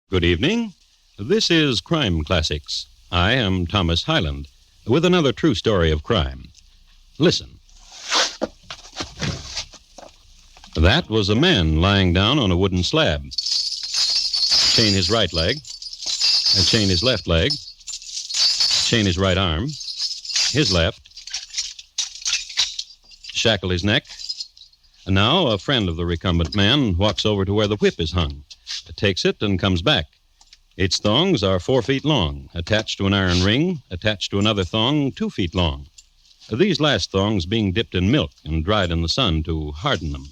Good evening. This is Crime Classics. I am Thomas Hyland with another true story of crime. Listen. That was a man lying down on a wooden slab. Chain his right leg, chain his left leg, chain his right arm, his left, shackle his neck. And now a friend of the recumbent man walks over to where the whip is hung, takes it and comes back. Its thongs are 4 feet long, attached to an iron ring, attached to another thong 2 feet long. These last thongs being dipped in milk and dried in the sun to harden them.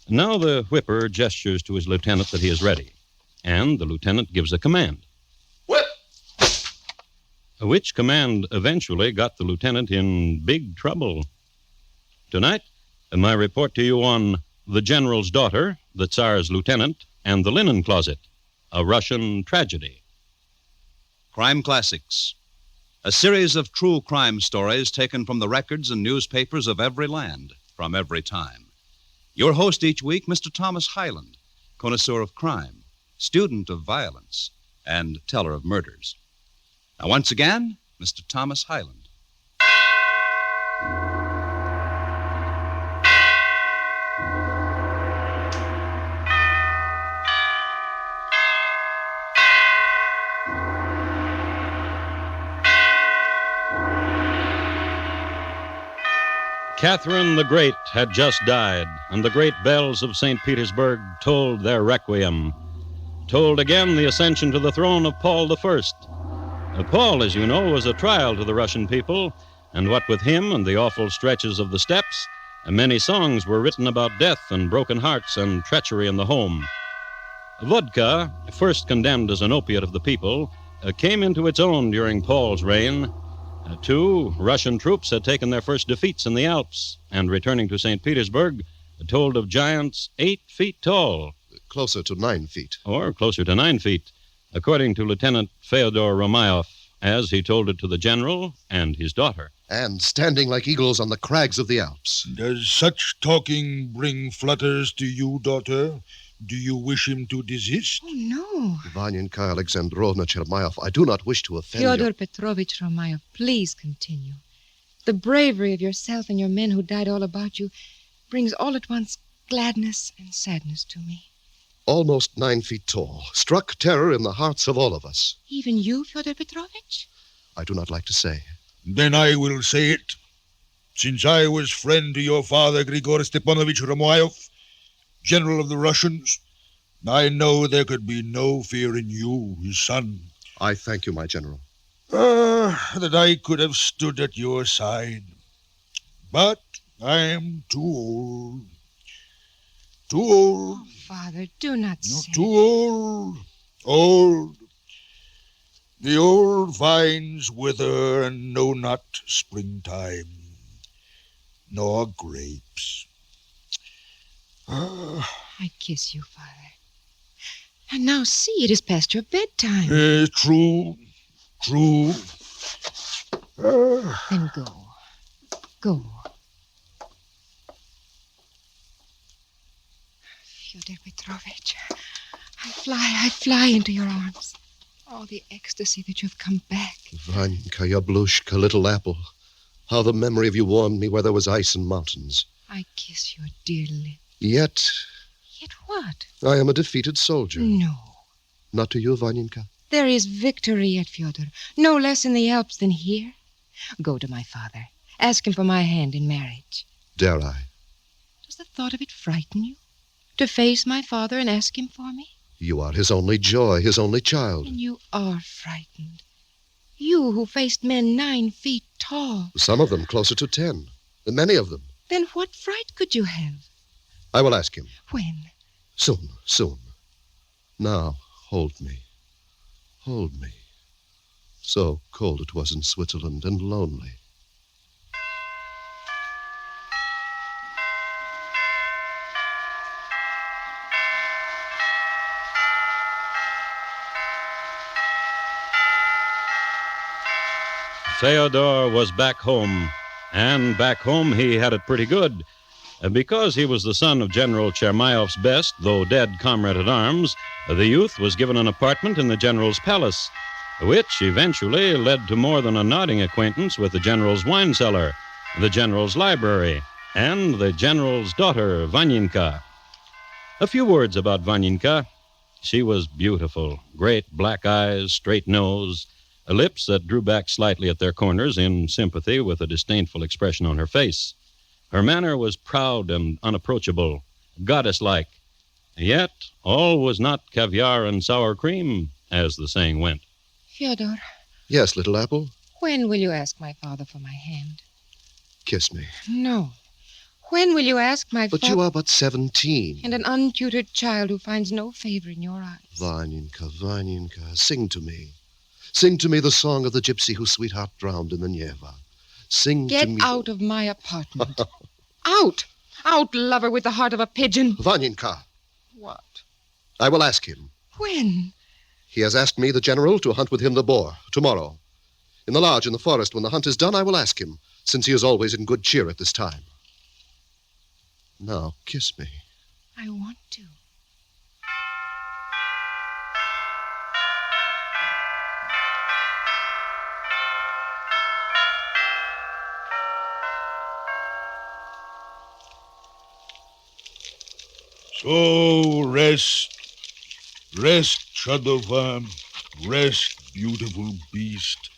Now the whipper gestures to his lieutenant that he is ready, and the lieutenant gives a command. Whip! Which command eventually got the lieutenant in big trouble. Tonight, my report to you on The General's Daughter, the Czar's Lieutenant, and the Linen Closet, a Russian tragedy. Crime Classics, a series of true crime stories taken from the records and newspapers of every land, from every time. Your host each week, Mr. Thomas Hyland, connoisseur of crime, student of violence, and teller of murders. Now, once again, Mr. Thomas Hyland. Catherine the Great had just died, and the great bells of St. Petersburg tolled their requiem, tolled again the ascension to the throne of Paul I. Paul, as you know, was a trial to the Russian people, and what with him and the awful stretches of the steppes, many songs were written about death and broken hearts and treachery in the home. Vodka, first condemned as an opiate of the people, came into its own during Paul's reign. Too, Russian troops had taken their first defeats in the Alps, and returning to St. Petersburg, told of giants 8 feet tall. Closer to 9 feet. Or closer to 9 feet, according to Lieutenant Fyodor Romayev, as he told it to the general and his daughter. And standing like eagles on the crags of the Alps. Does such talking bring flutters to you, daughter? Do you wish him to desist? Oh, no. Vanyanka Alexandrovna Chermayev, I do not wish to offend you. Fyodor Petrovich Romayev, please continue. The bravery of yourself and your men who died all about you brings all at once gladness and sadness to me. Almost 9 feet tall, struck terror in the hearts of all of us. Even you, Fyodor Petrovich? I do not like to say. Then I will say it. Since I was friend to your father, Grigor Stepanovich Romayev, General of the Russians, I know there could be no fear in you, his son. I thank you, my general. That I could have stood at your side. But I am too old. Too old. Oh, Father, do not say. Too old. Old. The old vines wither and know not springtime, nor grapes. I kiss you, Father. And now see, it is past your bedtime. True. Then go. Go. Fyodor Petrovich, I fly into your arms. Oh, the ecstasy that you've come back. Vanyanka Yablushka, little apple. How the memory of you warmed me where there was ice and mountains. I kiss your dear lips. Yet Yet what? I am a defeated soldier. No. Not to you, Vanyanka? There is victory yet, Fyodor. No less in the Alps than here. Go to my father. Ask him for my hand in marriage. Dare I? Does the thought of it frighten you? To face my father and ask him for me? You are his only joy, his only child. And you are frightened. You who faced men 9 feet tall. Some of them closer to 10. Many of them. Then what fright could you have? I will ask him. When? Soon. Now, hold me. Hold me. So cold it was in Switzerland and lonely. Fyodor was back home, and back home he had it pretty good. Because he was the son of General Chermayov's best, though dead, comrade-at-arms, the youth was given an apartment in the general's palace, which eventually led to more than a nodding acquaintance with the general's wine cellar, the general's library, and the general's daughter, Vanyinka. A few words about Vanyinka. She was beautiful, great black eyes, straight nose, lips that drew back slightly at their corners in sympathy with a disdainful expression on her face. Her manner was proud and unapproachable, goddess-like. Yet all was not caviar and sour cream, as the saying went. Fyodor, Yes, little apple? when will you ask my father for my hand? Kiss me. No. When will you ask my But father... you are but 17. And an untutored child who finds no favor in your eyes. Vanyinka, Vanyinka, sing to me. Sing to me the song of the gypsy whose sweetheart drowned in the Neva. Sing Get to me... out of my apartment. Out! Out, lover with the heart of a pigeon. Vanyinka, What? I will ask him. When? He has asked me, the general, to hunt with him the boar, tomorrow. In the lodge in the forest, when the hunt is done, I will ask him, since he is always in good cheer at this time. Now, kiss me. I want to. So rest, Chadova, rest, beautiful beast,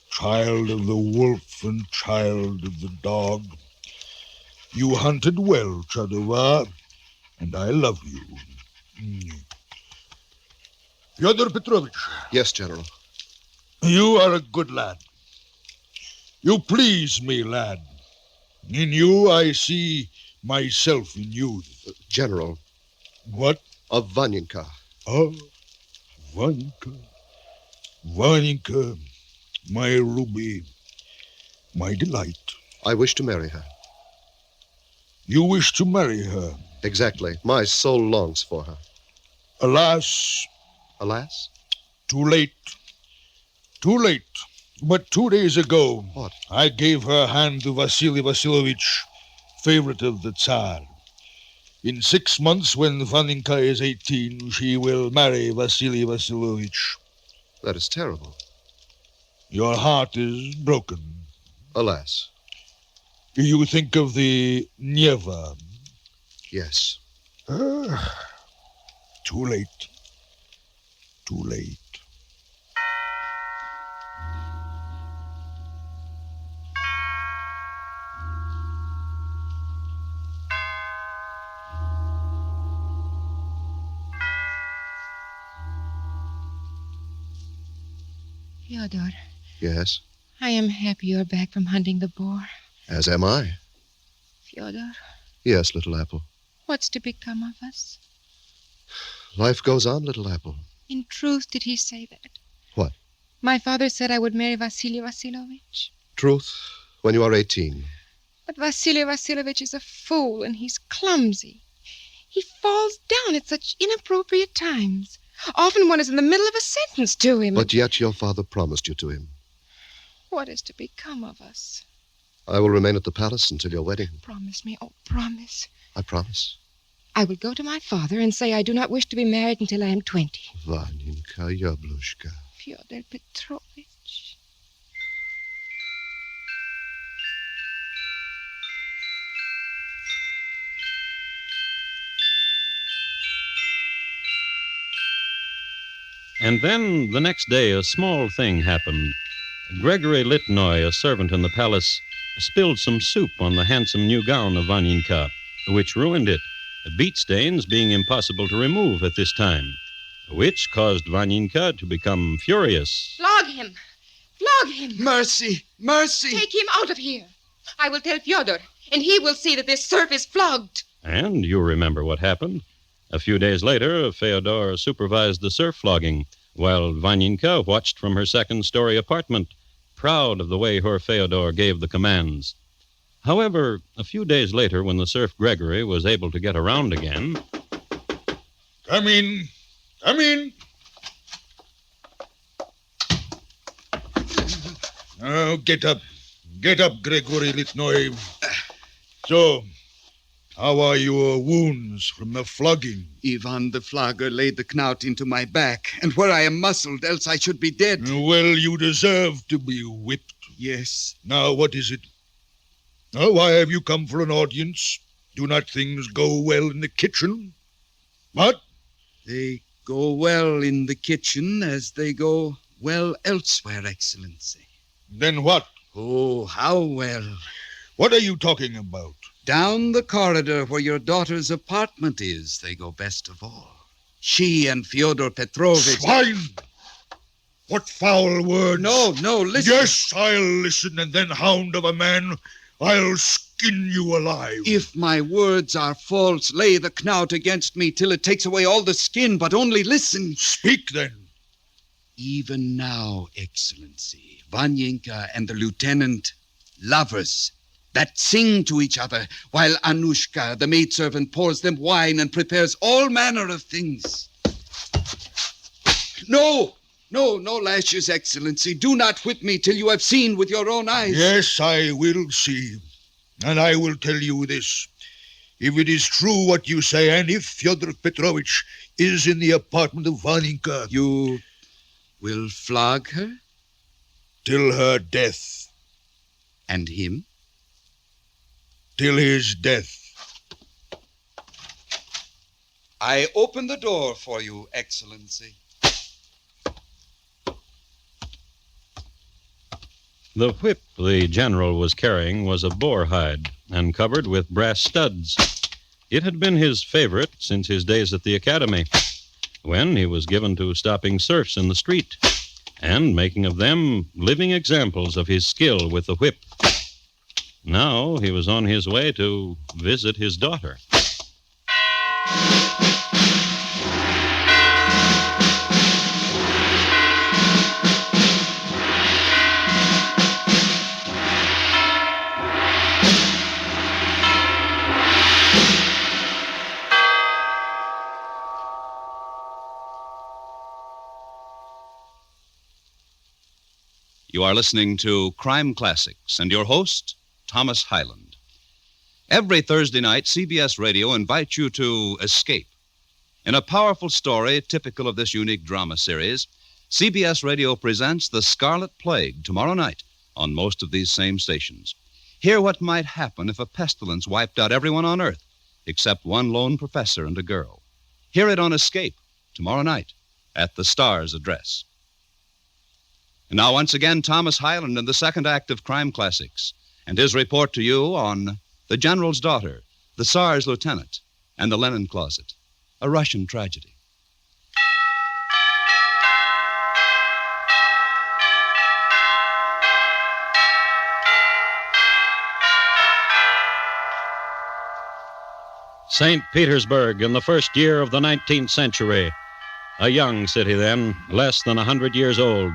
child of the wolf and child of the dog. You hunted well, Chadova, and I love you. Fyodor Petrovich, Yes, General. you are a good lad. You please me, lad. In you I see myself in youth. General, What? of Vanyinka. Oh, Vaninka. Vaninka, my ruby, my delight. I wish to marry her. You wish to marry her. Exactly. My soul longs for her. Alas, Alas? too late. Too late. But 2 days ago, What? I gave her hand to Vasily Vasilovich, favorite of the Czar. In 6 months, when Vaninka is 18, she will marry Vasily Vasilovich. That is terrible. Your heart is broken. Alas. You think of the Neva. Yes. Too late. Too late. Fyodor, Yes. I am happy you're back from hunting the boar. As am I. Fyodor, Yes, little apple. what's to become of us? Life goes on, little apple. In truth, did he say that? What? My father said I would marry Vasily Vasilovich. Truth, when you are 18. But Vasily Vasilovich is a fool, and he's clumsy. He falls down at such inappropriate times. Often one is in the middle of a sentence to him. But yet your father promised you to him. What is to become of us? I will remain at the palace until your wedding. Promise me, oh, promise. I promise. I will go to my father and say I do not wish to be married until I am 20. Vaninka Yablushka. Fyodor Petrovich. And then, the next day, a small thing happened. Gregory Litnoy, a servant in the palace, spilled some soup on the handsome new gown of Vaninka, which ruined it, beet stains being impossible to remove at this time, which caused Vaninka to become furious. Flog him! Flog him! Mercy! Mercy! Take him out of here! I will tell Fyodor, and he will see that this serf is flogged. And you remember what happened. A few days later, Fyodor supervised the serf flogging, while Vaninka watched from her second-story apartment, proud of the way her Fyodor gave the commands. However, a few days later, when the serf Gregory was able to get around again... Come in. Come in. Now, get up. Get up, Gregory Litnoy. So, How are your wounds from the flogging? Ivan the flogger laid the knout into my back, and where I am muscled, else I should be dead. Well, you deserve to be whipped. Yes. Now, what is it? Now, why have you come for an audience? Do not things go well in the kitchen? What? They go well in the kitchen as they go well elsewhere, Excellency. Then what? Oh, how well. What are you talking about? Down the corridor where your daughter's apartment is, they go best of all. She and Fyodor Petrovich... Swine! What foul words? No, listen. Yes, I'll listen, and then, hound of a man, I'll skin you alive. If my words are false, lay the knout against me till it takes away all the skin, but only listen. Speak, then. Even now, Excellency, Vanyenka and the lieutenant, lovers, that sing to each other, while Anushka, the maidservant, pours them wine and prepares all manner of things. No lashes, Excellency. Do not whip me till you have seen with your own eyes. Yes, I will see. And I will tell you this. If it is true what you say, and if Fyodor Petrovich is in the apartment of Vanyenka... You will flog her? Till her death. And him? Till his death. I open the door for you, Excellency. The whip the general was carrying was of boar hide and covered with brass studs. It had been his favorite since his days at the academy, when he was given to stopping serfs in the street and making of them living examples of his skill with the whip. Now he was on his way to visit his daughter. You are listening to Crime Classics and your host, Thomas Hyland. Every Thursday night, CBS Radio invites you to escape. In a powerful story typical of this unique drama series, CBS Radio presents The Scarlet Plague tomorrow night on most of these same stations. Hear what might happen if a pestilence wiped out everyone on Earth except one lone professor and a girl. Hear it on Escape tomorrow night at the Star's address. And now, once again, Thomas Hyland in the second act of Crime Classics and his report to you on The General's Daughter, the Tsar's Lieutenant, and the Linen Closet, a Russian tragedy. St. Petersburg in the first year of the 19th century. A young city then, less than 100 years old.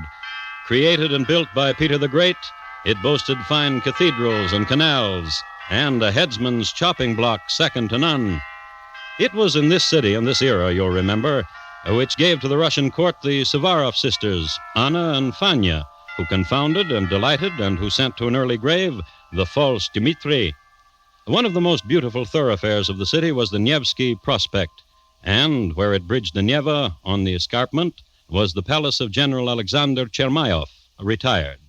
Created and built by Peter the Great, it boasted fine cathedrals and canals, and a headsman's chopping block second to none. It was in this city, in this era, you'll remember, which gave to the Russian court the Suvarov sisters, Anna and Fanya, who confounded and delighted and who sent to an early grave the false Dmitri. One of the most beautiful thoroughfares of the city was the Nevsky Prospect, and where it bridged the Neva on the escarpment was the palace of General Alexander Chermayov, retired.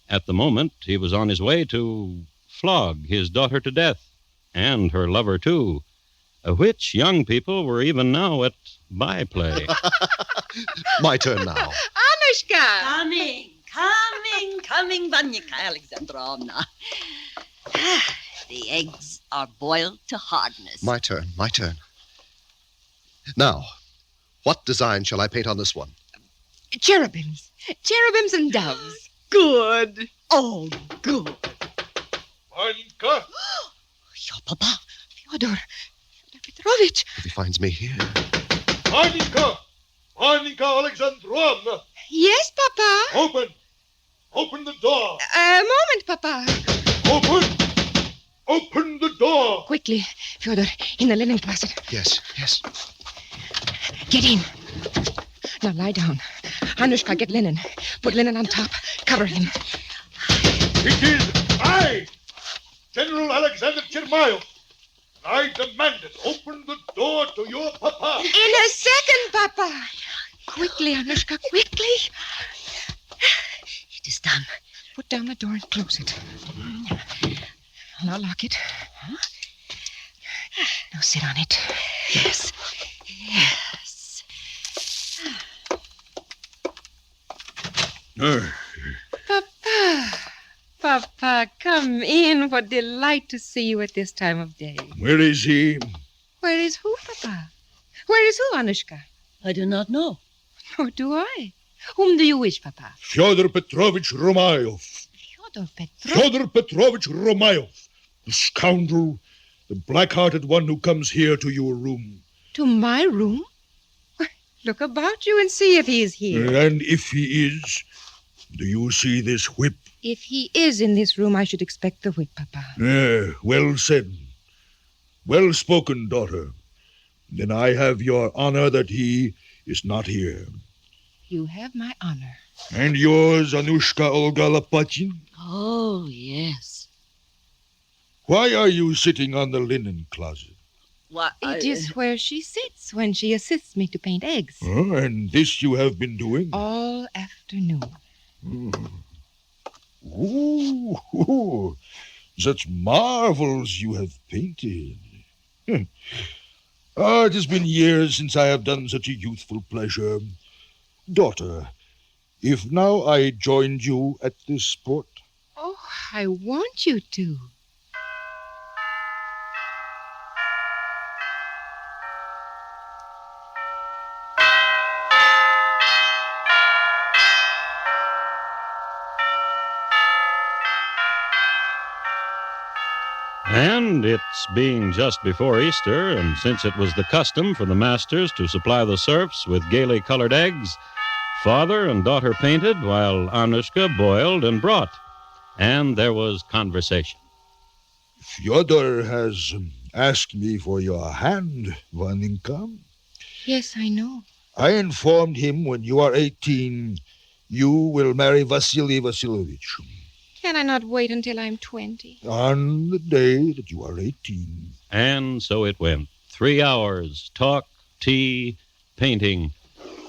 At the moment, he was on his way to flog his daughter to death, and her lover, too, which young people were even now at byplay. My turn now. Anushka! Coming, Vanyenka Alexandrovna. The eggs are boiled to hardness. My turn. Now, what design shall I paint on this one? Cherubims and doves. Good. Oh, good. Vanyenka! Your papa. Fyodor Petrovich. If he finds me here. Vanyenka! Alexandrovna! Yes, Papa. Open the door. A moment, Papa. Open the door. Quickly, Fyodor, in the linen closet. Yes. Get in. Now lie down. Anushka, get linen. Put linen on top. Cover him. It is I, General Alexander Chermayov. I demand it. Open the door to your papa. In a second, Papa. Quickly, Anushka, quickly. It is done. Put down the door and close it. Now lock it. Now sit on it. Yes. Yes. Papa. Papa, come in. What delight to see you at this time of day. Where is he? Where is who, Papa? Where is who, Anushka? I do not know. Nor do I. Whom do you wish, Papa? Fyodor Petrovich Romayov. Fyodor Petrovich. Fyodor Petrovich Romayov. The scoundrel. The black-hearted one who comes here to your room. To my room? Why, look about you and see if he is here. And if he is, do you see this whip? If he is in this room, I should expect the whip, Papa. Well said. Well spoken, daughter. Then I have your honor that he is not here. You have my honor. And yours, Anushka Olga Lopatin? Oh, yes. Why are you sitting on the linen closet? What? It is where she sits when she assists me to paint eggs. And this you have been doing? All afternoon. Ooh, such marvels you have painted. It has been years since I have done such a youthful pleasure. Daughter, if now I joined you at this sport? Oh, I want you to. And it's being just before Easter, and since it was the custom for the masters to supply the serfs with gaily colored eggs, father and daughter painted while Anushka boiled and brought. And there was conversation. Fyodor has asked me for your hand, Vaninka. Yes, I know. I informed him when you are 18, you will marry Vasily Vasilovich. Can I not wait until I'm 20? On the day that you are 18. And so it went. 3 hours, talk, tea, painting.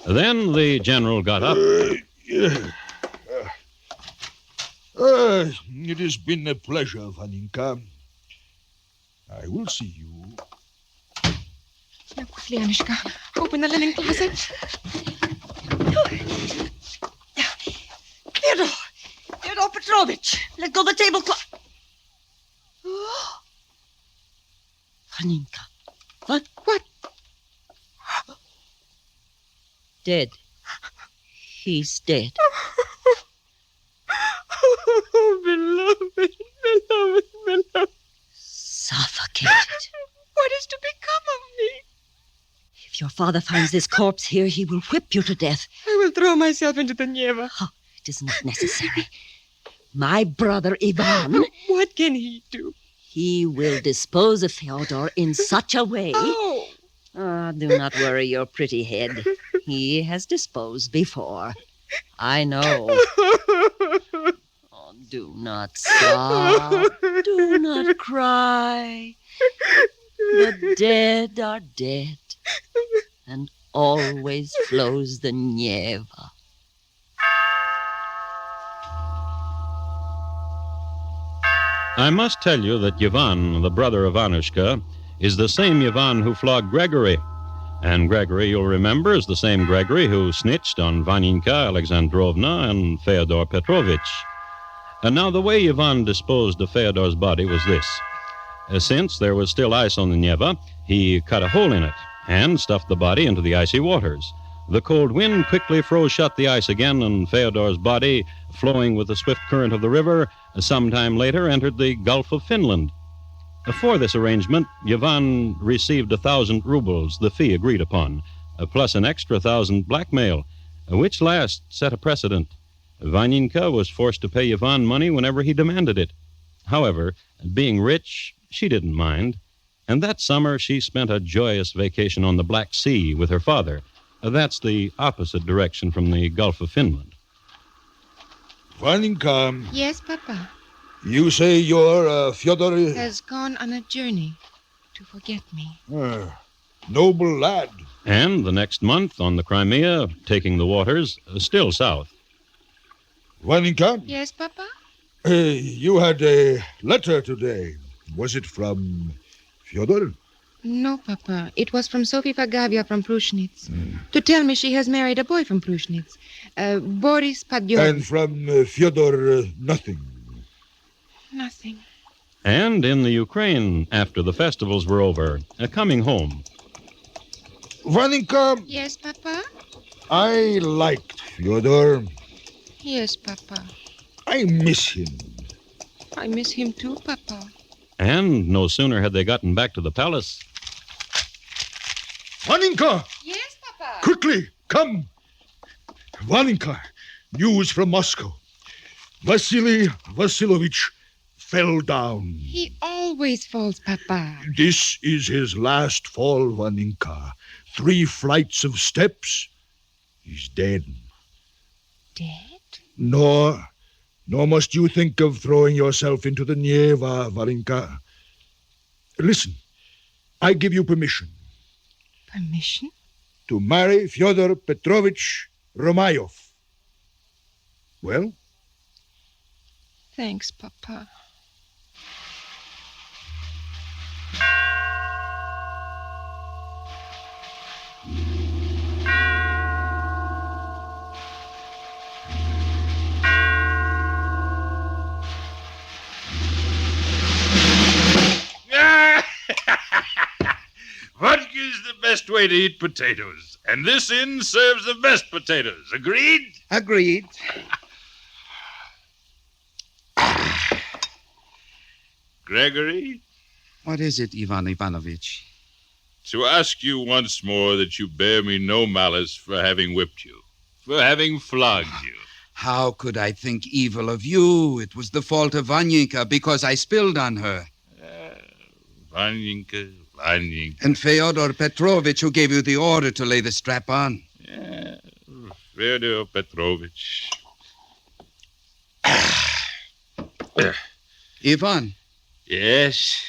Then the general got up. It has been a pleasure, Vaninka. I will see you. Now quickly, Anushka. Open the linen closet. Fyodor Petrovich, let go the tablecloth. Oh. Vaninka. What? What? Dead. He's dead. Oh, beloved, beloved. Suffocated. What is to become of me? If your father finds this corpse here, he will whip you to death. I will throw myself into the Neva. Oh, it is not necessary. My brother Ivan... What can he do? He will dispose of Fyodor in such a way... Oh! Do not worry your pretty head. He has disposed before. I know. Oh, do not sob. Do not cry. The dead are dead. And always flows the Neva. I must tell you that Ivan, the brother of Anushka, is the same Ivan who flogged Gregory. And Gregory, you'll remember, is the same Gregory who snitched on Vaninka Alexandrovna and Fyodor Petrovich. And now the way Ivan disposed of Fyodor's body was this. Since there was still ice on the Neva, he cut a hole in it and stuffed the body into the icy waters. The cold wind quickly froze shut the ice again, and Fyodor's body, flowing with the swift current of the river, some time later entered the Gulf of Finland. For this arrangement, Ivan received 1,000 rubles, the fee agreed upon, plus an extra 1,000 blackmail, which last set a precedent. Vaninka was forced to pay Ivan money whenever he demanded it. However, being rich, she didn't mind, and that summer she spent a joyous vacation on the Black Sea with her father. That's the opposite direction from the Gulf of Finland. Yes, Papa. You say your Fyodor... Has gone on a journey to forget me. Noble lad. And the next month, on the Crimea, taking the waters, still south. Vaninka, Yes, Papa? you had a letter today. Was it from Fyodor? No, Papa. It was from Sophie Fagavia from Prushnitz. To tell me she has married a boy from Prushnitz. Boris Padyov. And from Fyodor, nothing. Nothing. And in the Ukraine, after the festivals were over, coming home. Vaninka, Yes, Papa? I liked Fyodor. Yes, Papa. I miss him. I miss him too, Papa. And no sooner had they gotten back to the palace. Vaninka, Yes, Papa. quickly, come. Vaninka, news from Moscow. Vasily Vasilovich fell down. He always falls, Papa. This is his last fall, Vaninka. 3 flights of steps. He's dead. Dead? Nor must you think of throwing yourself into the Neva, Varinka. Listen, I give you permission Permission? to marry Fyodor Petrovich Romayov. Well? Thanks, Papa. Vodka is the best way to eat potatoes, and this inn serves the best potatoes. Agreed? Agreed. Gregory, What is it, Ivan Ivanovich? to ask you once more that you bear me no malice for having whipped you, for having flogged you. How could I think evil of you? It was the fault of Vanyinka because I spilled on her. Vanyinka. And Fyodor Petrovich who gave you the order to lay the strap on. Fyodor Petrovich. Ivan, Yes?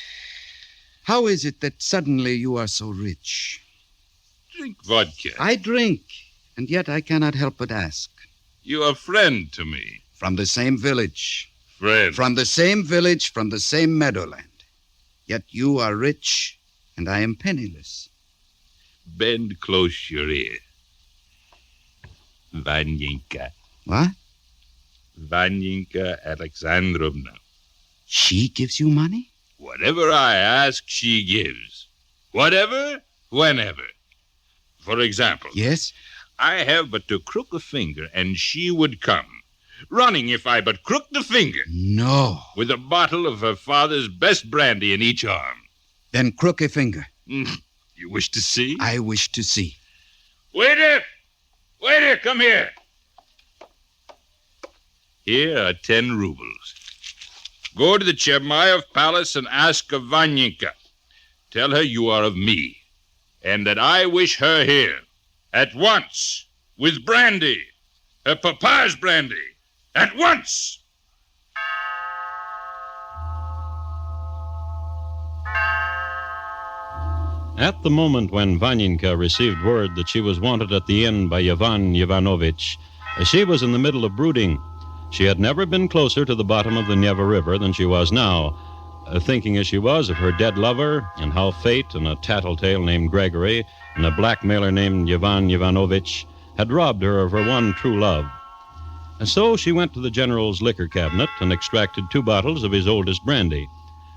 how is it that suddenly you are so rich? Drink vodka. I drink, and yet I cannot help but ask. You're a friend to me. From the same village, Friend. from the same village, from the same meadowland. Yet you are rich, and I am penniless. Bend close your ear. Vanyinka. What? Vanyinka Alexandrovna. She gives you money? Whatever I ask, she gives. Whatever, whenever. For example, Yes? I have but to crook a finger, and she would come. Running if I but crook the finger, No. with a bottle of her father's best brandy in each arm. Then crook a finger. You wish to see? I wish to see. Waiter! Waiter, come here. Here are 10 rubles. Go to the Chermayev Palace and ask of Vanyinka. Tell her you are of me, and that I wish her here, at once, with brandy, her papa's brandy, at once. At the moment when Vanyinka received word that she was wanted at the inn by Ivan Ivanovich, she was in the middle of brooding. She had never been closer to the bottom of the Neva River than she was now, thinking as she was of her dead lover and how fate and a tattletale named Gregory and a blackmailer named Ivan Ivanovich had robbed her of her one true love. And so she went to the general's liquor cabinet and extracted 2 bottles of his oldest brandy.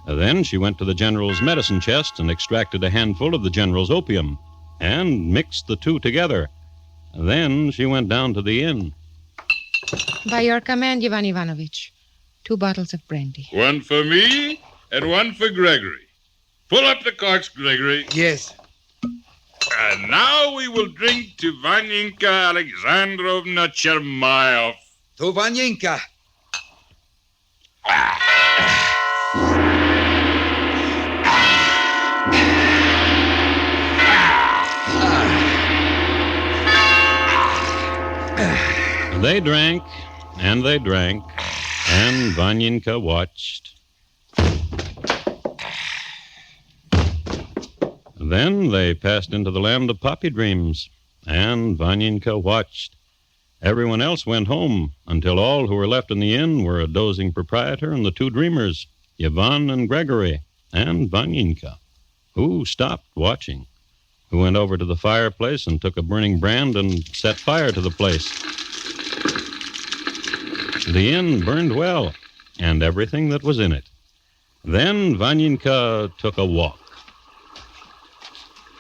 Then she went to the general's medicine chest and extracted a handful of the general's opium and mixed the 2 together. Then she went down to the inn. By your command, Ivan Ivanovich. 2 bottles of brandy. One for me and one for Gregory. Pull up the corks, Gregory. Yes. And now we will drink to Vanyinka Alexandrovna Chermayev. To Vanyinka. They drank, and they drank, and Vanyinka watched. Then they passed into the land of poppy dreams, and Vanyenka watched. Everyone else went home until all who were left in the inn were a dozing proprietor and the two dreamers, Ivan and Gregory, and Vanyenka, who stopped watching, who went over to the fireplace and took a burning brand and set fire to the place. The inn burned well, and everything that was in it. Then Vanyenka took a walk.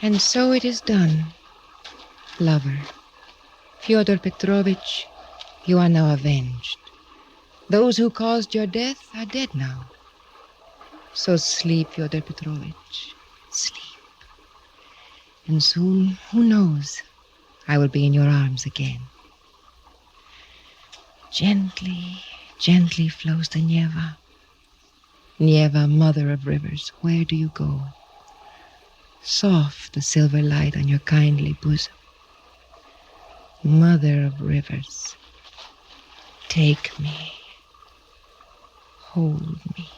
And so it is done, lover. Fyodor Petrovich, you are now avenged. Those who caused your death are dead now. So sleep, Fyodor Petrovich, sleep. And soon, who knows, I will be in your arms again. Gently, gently flows the Neva. Neva, mother of rivers, where do you go? Soft the silver light on your kindly bosom. Mother of rivers, take me, hold me.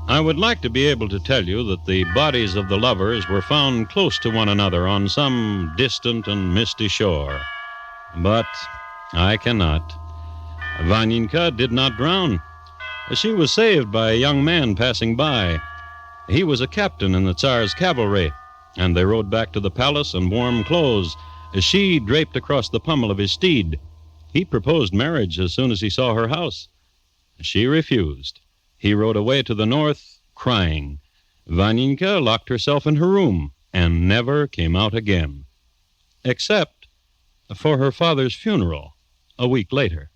I would like to be able to tell you that the bodies of the lovers were found close to one another on some distant and misty shore. But I cannot. Vanyenka did not drown. She was saved by a young man passing by. He was a captain in the Tsar's cavalry, and they rode back to the palace in warm clothes, she draped across the pommel of his steed. He proposed marriage as soon as he saw her house. She refused. He rode away to the north, crying. Vanyenka locked herself in her room and never came out again, except for her father's funeral a week later.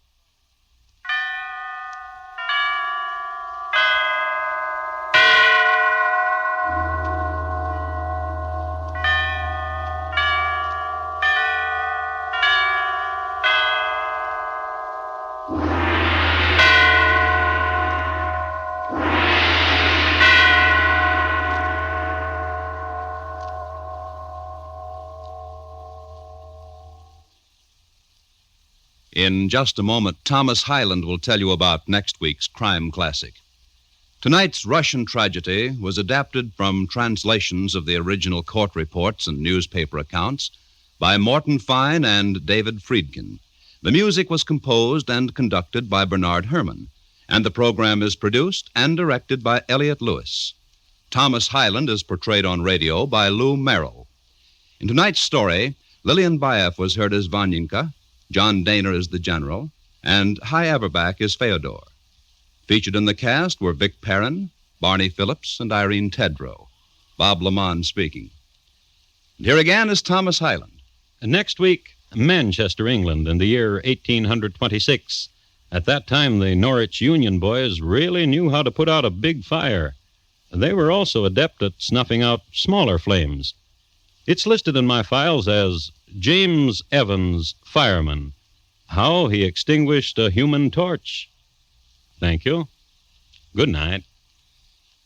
In just a moment, Thomas Hyland will tell you about next week's crime classic. Tonight's Russian tragedy was adapted from translations of the original court reports and newspaper accounts by Morton Fine and David Friedkin. The music was composed and conducted by Bernard Herrmann, and the program is produced and directed by Elliott Lewis. Thomas Hyland is portrayed on radio by Lou Merrill. In tonight's story, Lillian Baeff was heard as Vanyenka, John Daner is the general, and Hy Averback is Fyodor. Featured in the cast were Vic Perrin, Barney Phillips, and Irene Tedrow. Bob Lamont speaking. And here again is Thomas Hyland. Next week, Manchester, England, in the year 1826. At that time, the Norwich Union boys really knew how to put out a big fire. They were also adept at snuffing out smaller flames. It's listed in my files as James Evans, fireman. How he extinguished a human torch. Thank you. Good night.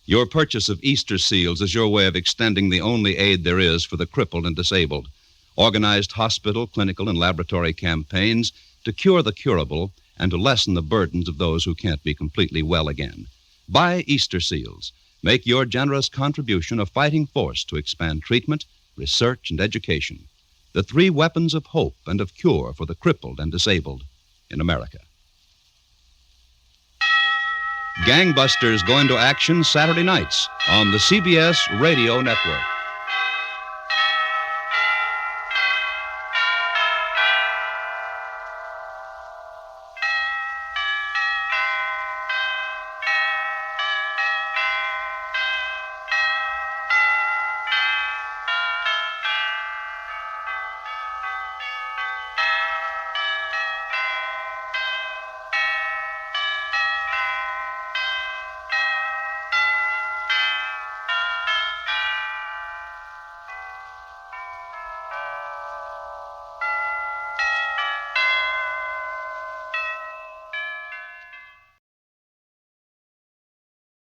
Your purchase of Easter seals is your way of extending the only aid there is for the crippled and disabled. Organized hospital, clinical, and laboratory campaigns to cure the curable and to lessen the burdens of those who can't be completely well again. Buy Easter seals. Make your generous contribution a fighting force to expand treatment, research, and education. The three weapons of hope and of cure for the crippled and disabled in America. Gangbusters go into action Saturday nights on the CBS Radio Network.